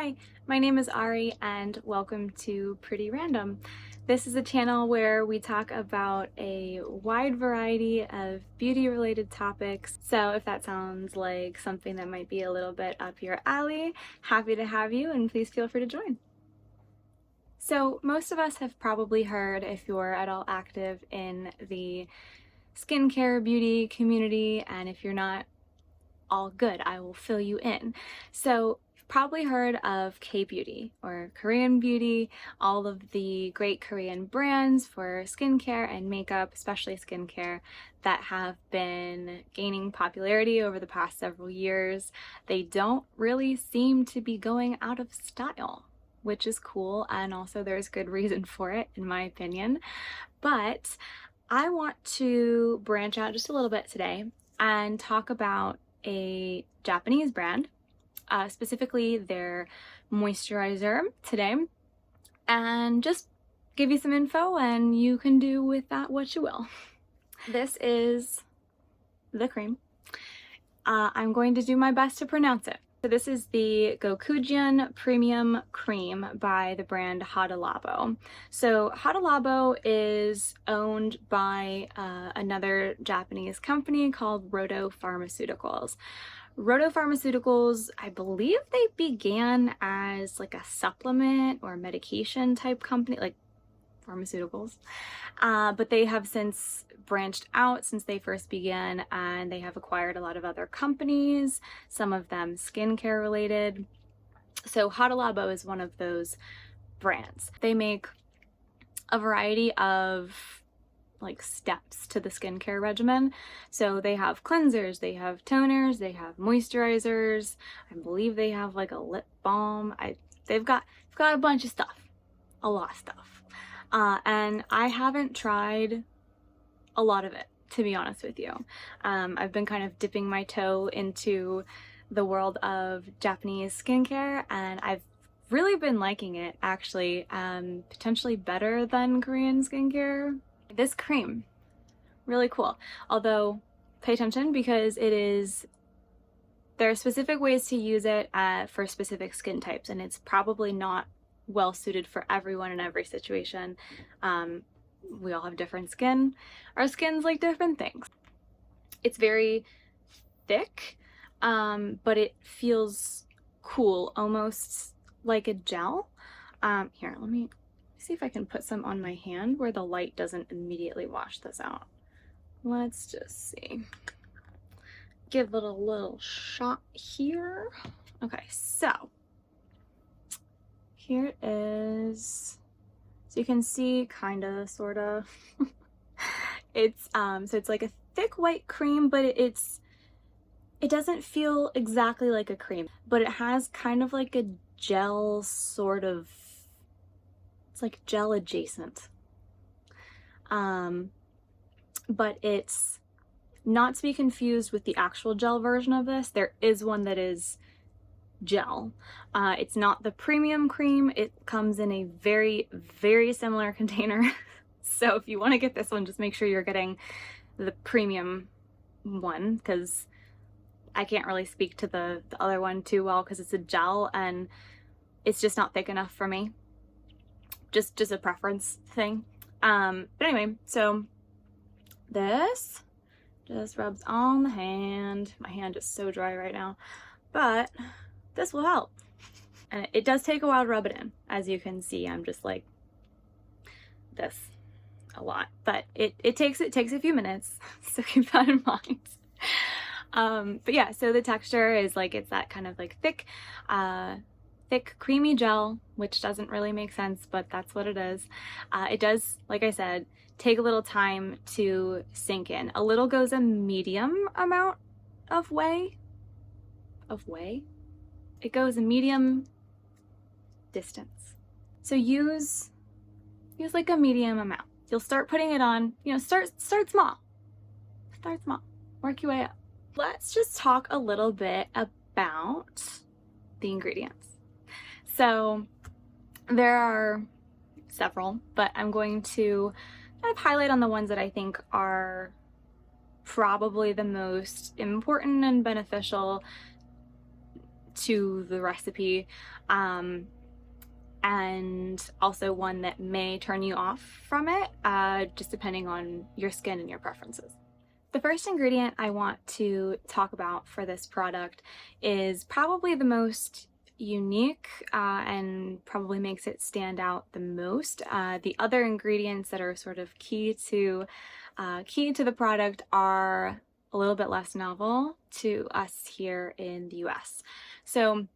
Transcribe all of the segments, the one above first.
Hi, my name is Ari and welcome to Pretty Random. This is a channel where we talk about a wide variety of beauty-related topics. So if that sounds like something that might be a little bit up your alley, happy to have you and please feel free to join. So most of us have probably heard, if you're at all active in the skincare beauty community, and if you're not, all good, I will fill you in. So you've probably heard of K-beauty or Korean beauty, all of the great Korean brands for skincare and makeup, especially skincare, that have been gaining popularity over the past several years. They don't really seem to be going out of style, which is cool, and also there's good reason for it, in my opinion. But I want to branch out just a little bit today and talk about a Japanese brand, specifically their moisturizer today, and just give you some info and you can do with that what you will. This is the cream. I'm going to do my best to pronounce it. So this is the Gokujyun Premium Cream by the brand Hada Labo. So Hada Labo is owned by another Japanese company called Roto Pharmaceuticals. Roto Pharmaceuticals, I believe they began as like a supplement or medication type company, like pharmaceuticals, but they have since branched out since they first began, and they have acquired a lot of other companies, some of them skincare related. So Hada Labo is one of those brands. They make a variety of like steps to the skincare regimen. So they have cleansers, they have toners, they have moisturizers. I believe they have like a lip balm. They've got a bunch of stuff, a lot of stuff. And I haven't tried a lot of it, to be honest with you. I've been kind of dipping my toe into the world of Japanese skincare, and I've really been liking it, actually, potentially better than Korean skincare. This cream, really cool. Although, pay attention because there are specific ways to use it for specific skin types, and it's probably not well suited for everyone in every situation. We all have different skin. Our skins like different things. It's very thick, but it feels cool, almost like a gel. Here, let me see if I can put some on my hand where the light doesn't immediately wash this out. Let's just see. Give it a little shot here. Okay, so here it is. So you can see, kinda, sorta. It's so it's like a thick white cream, but it doesn't feel exactly like a cream, but it has kind of like a gel sort of, it's like gel adjacent. But it's not to be confused with the actual gel version of this. There is one that is gel. It's not the premium cream. It comes in a very, very similar container. So if you want to get this one, just make sure you're getting the premium one, because I can't really speak to the other one too well because it's a gel and it's just not thick enough for me. Just a preference thing. But anyway, so this just rubs on the hand. My hand is so dry right now, but this will help. And it does take a while to rub it in. As you can see, I'm just like this a lot, but it takes a few minutes, so keep that in mind. But yeah, so the texture is like, it's that kind of like thick creamy gel, which doesn't really make sense, but that's what it is. It does, like I said, take a little time to sink in. A little goes a medium amount of way. It goes a medium distance. So use like a medium amount. You'll start putting it on, start small. Start small. Work your way up. Let's just talk a little bit about the ingredients. So there are several, but I'm going to kind of highlight on the ones that I think are probably the most important and beneficial to the recipe, and also one that may turn you off from it, just depending on your skin and your preferences. The first ingredient I want to talk about for this product is probably the most unique and probably makes it stand out the most. The other ingredients that are sort of key to the product are a little bit less novel to us here in the US. So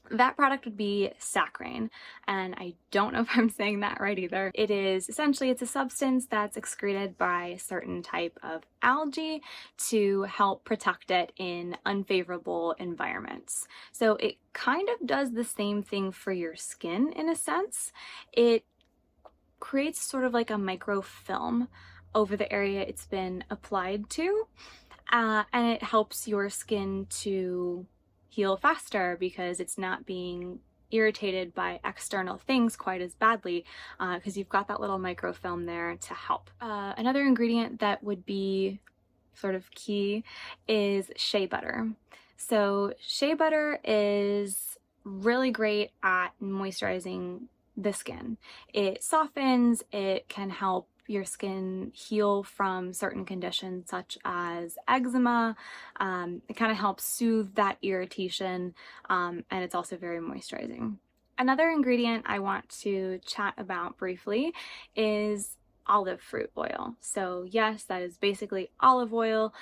that product would be saccharin, and I don't know if I'm saying that right either. It is essentially, it's a substance that's excreted by a certain type of algae to help protect it in unfavorable environments. So it kind of does the same thing for your skin in a sense. It creates sort of like a microfilm over the area it's been applied to, and it helps your skin to heal faster because it's not being irritated by external things quite as badly, because you've got that little microfilm there to help. Another ingredient that would be sort of key is shea butter. So shea butter is really great at moisturizing the skin. It softens, it can help your skin heal from certain conditions such as eczema. It kind of helps soothe that irritation, and it's also very moisturizing. Another ingredient I want to chat about briefly is olive fruit oil. So yes, that is basically olive oil.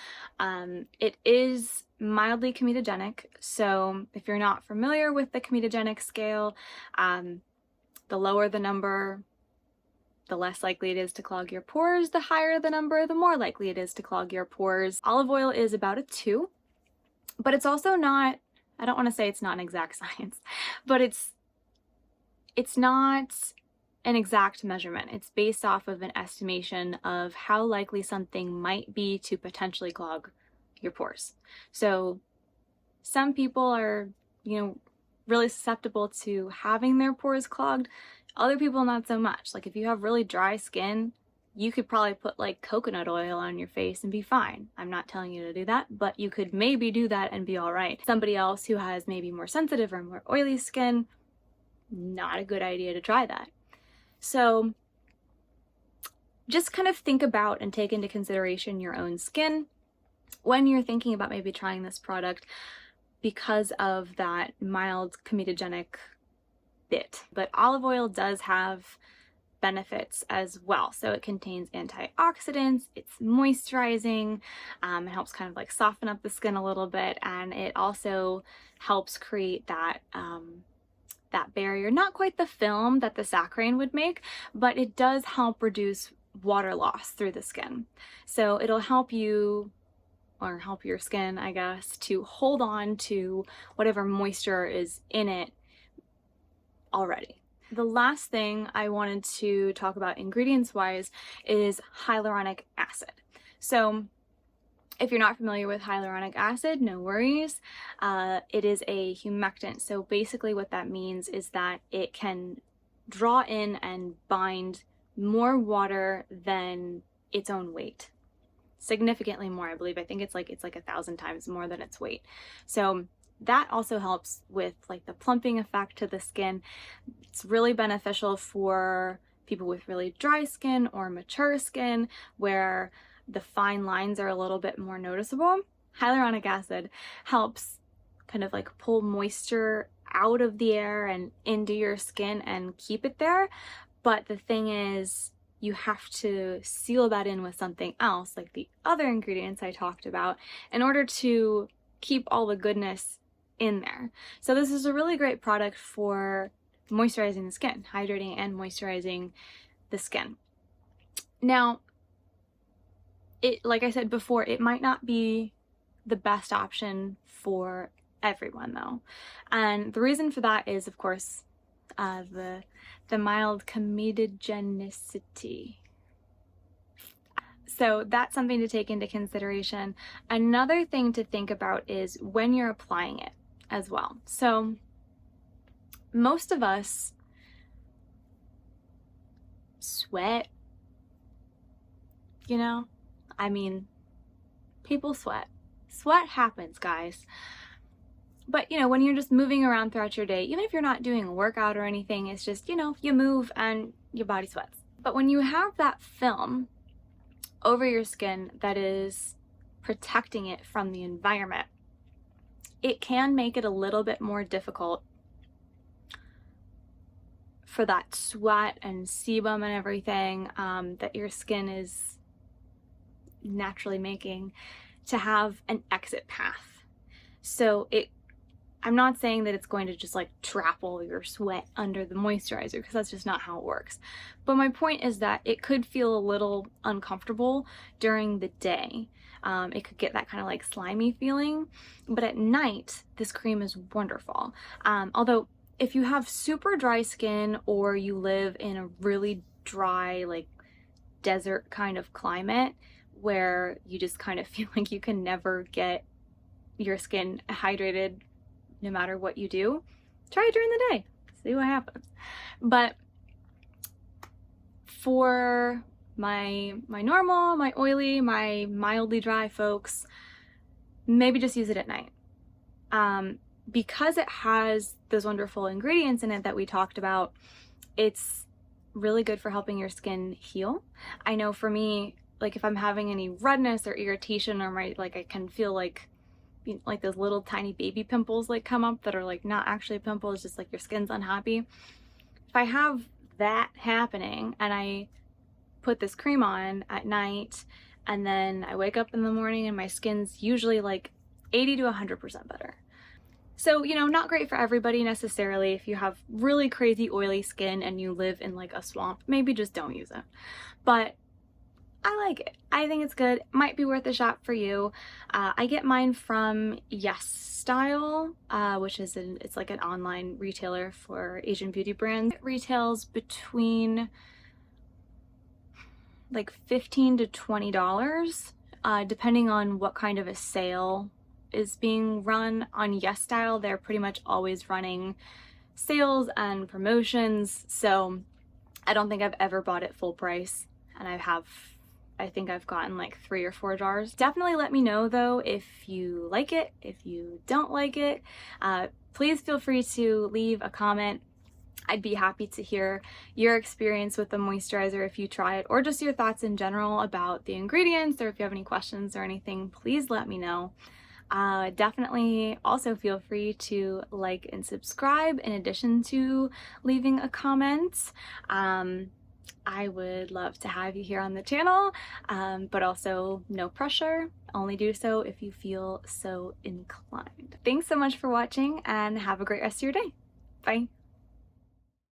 It is mildly comedogenic. So if you're not familiar with the comedogenic scale, the lower the number, the less likely it is to clog your pores. The higher the number, the more likely it is to clog your pores. Olive oil is about a 2, but it's also not, I don't want to say it's not an exact science, but it's not an exact measurement. It's based off of an estimation of how likely something might be to potentially clog your pores. So some people are, really susceptible to having their pores clogged. Other people not so much. Like if you have really dry skin, you could probably put like coconut oil on your face and be fine. I'm not telling you to do that, but you could maybe do that and be all right. Somebody else who has maybe more sensitive or more oily skin, not a good idea to try that. So just kind of think about and take into consideration your own skin when you're thinking about maybe trying this product because of that mild comedogenic bit. But olive oil does have benefits as well. So it contains antioxidants, it's moisturizing, it helps kind of like soften up the skin a little bit, and it also helps create that that barrier, not quite the film that the saccharin would make, but it does help reduce water loss through the skin. So it'll help you, or help your skin, I guess, to hold on to whatever moisture is in it already. The last thing I wanted to talk about ingredients-wise is hyaluronic acid. So if you're not familiar with hyaluronic acid, no worries. It is a humectant. So basically what that means is that it can draw in and bind more water than its own weight. Significantly more, I believe. I think it's like 1,000 times more than its weight. So that also helps with like the plumping effect to the skin. It's really beneficial for people with really dry skin or mature skin where the fine lines are a little bit more noticeable. Hyaluronic acid helps kind of like pull moisture out of the air and into your skin and keep it there. But the thing is, you have to seal that in with something else, like the other ingredients I talked about, in order to keep all the goodness in there. So this is a really great product for moisturizing the skin, hydrating and moisturizing the skin. Now, like I said before, it might not be the best option for everyone though. And the reason for that is, of course, the mild comedogenicity. So that's something to take into consideration. Another thing to think about is when you're applying it as well. So most of us sweat, I mean, people sweat. Sweat happens, guys. But you know, when you're just moving around throughout your day, even if you're not doing a workout or anything, it's just, you know, you move and your body sweats. But when you have that film over your skin that is protecting it from the environment, it can make it a little bit more difficult for that sweat and sebum and everything that your skin is naturally making to have an exit path. So I'm not saying that it's going to just like trap all your sweat under the moisturizer, because that's just not how it works. But my point is that it could feel a little uncomfortable during the day. It could get that kind of like slimy feeling, but at night, this cream is wonderful. Although if you have super dry skin or you live in a really dry, like desert kind of climate where you just kind of feel like you can never get your skin hydrated no matter what you do, try it during the day, see what happens. But for my normal, my oily, my mildly dry folks, maybe just use it at night. Because it has those wonderful ingredients in it that we talked about, it's really good for helping your skin heal. I know for me, like if I'm having any redness or irritation, or I can feel like those little tiny baby pimples like come up that are like not actually pimples, just like your skin's unhappy. If I have that happening and I put this cream on at night and then I wake up in the morning and my skin's usually like 80 to 100% better. So, you know, not great for everybody necessarily. If you have really crazy oily skin and you live in like a swamp, maybe just don't use it. But I like it. I think it's good. Might be worth a shot for you. I get mine from Yes Style, which is it's like an online retailer for Asian beauty brands. It retails between like $15 to $20, depending on what kind of a sale is being run. On Yes Style, they're pretty much always running sales and promotions, so I don't think I've ever bought it full price, and I think I've gotten like 3 or 4 jars. Definitely let me know though if you like it, if you don't like it. Please feel free to leave a comment. I'd be happy to hear your experience with the moisturizer if you try it, or just your thoughts in general about the ingredients, or if you have any questions or anything, please let me know. Definitely also feel free to like and subscribe in addition to leaving a comment. I would love to have you here on the channel, but also no pressure. Only do so if you feel so inclined. Thanks so much for watching and have a great rest of your day. Bye.